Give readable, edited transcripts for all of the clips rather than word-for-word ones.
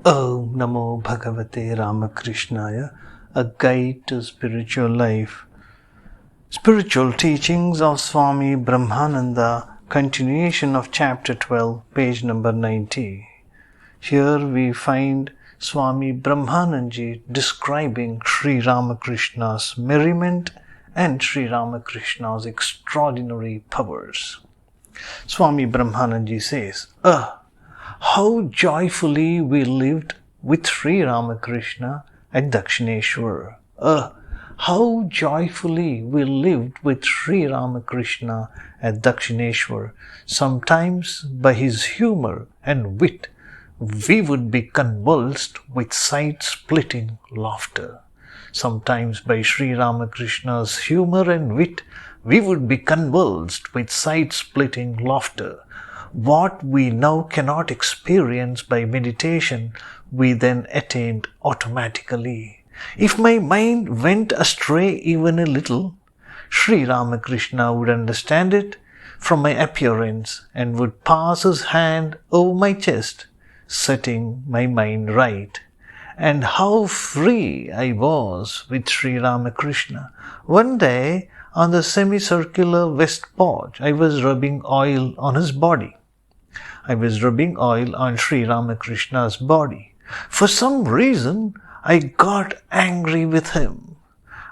Om Namo Bhagavate Ramakrishnaya, a guide to spiritual life. Spiritual teachings of Swami Brahmananda, continuation of chapter 12, page number 90. Here we find Swami Brahmananji describing Sri Ramakrishna's merriment and Sri Ramakrishna's extraordinary powers. Swami Brahmananji says, how joyfully we lived with Sri Ramakrishna at Dakshineswar. How joyfully we lived with Sri Ramakrishna at Dakshineswar. Sometimes by his humor and wit, we would be convulsed with side-splitting laughter. Sometimes by Sri Ramakrishna's humor and wit, we would be convulsed with side-splitting laughter. What we now cannot experience by meditation, we then attained automatically. If my mind went astray even a little, Sri Ramakrishna would understand it from my appearance and would pass his hand over my chest, setting my mind right. And how free I was with Sri Ramakrishna. One day, on the semicircular west porch, I was rubbing oil on his body. I was rubbing oil on Sri Ramakrishna's body. For some reason, I got angry with him.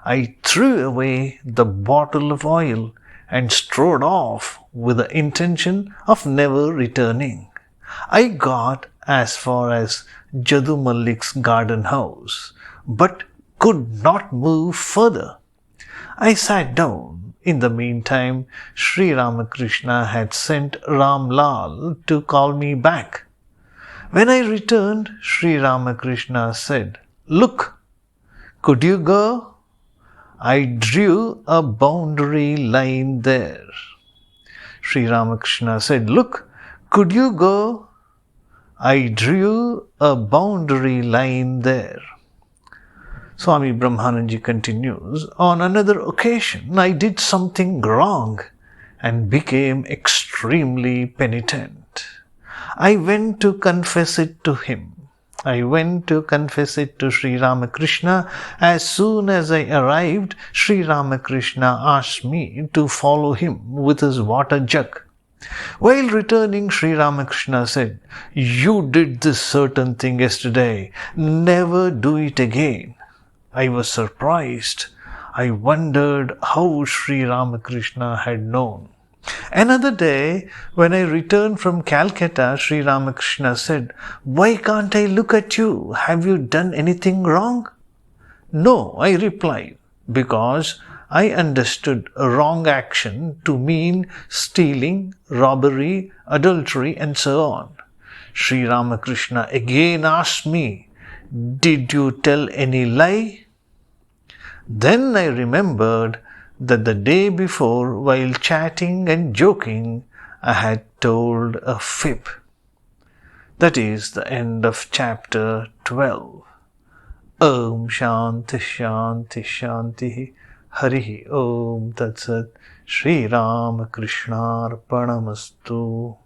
I threw away the bottle of oil and strode off with the intention of never returning. I got as far as Jadu Mallik's garden house, but could not move further. I sat down. In the meantime, Sri Ramakrishna had sent Ram Lal to call me back. When I returned, Sri Ramakrishna said, "Look, could you go?" I drew a boundary line there. Sri Ramakrishna said, "Look, could you go?" I drew a boundary line there. Swami Brahmananji continues, on another occasion I did something wrong and became extremely penitent. I went to confess it to him. I went to confess it to Sri Ramakrishna. As soon as I arrived, Sri Ramakrishna asked me to follow him with his water jug. While returning, Sri Ramakrishna said, "You did this certain thing yesterday. Never do it again." I was surprised. I wondered how Sri Ramakrishna had known. Another day, when I returned from Calcutta, Sri Ramakrishna said, "Why can't I look at you? Have you done anything wrong?" "No," I replied, because I understood wrong action to mean stealing, robbery, adultery, and so on. Sri Ramakrishna again asked me, "Did you tell any lie?" Then I remembered that the day before, while chatting and joking, I had told a fib. That is the end of chapter 12. Om Shanti Shanti Shanti Harihi Om Tat Sat Sri Ramakrishna Arpanamastu.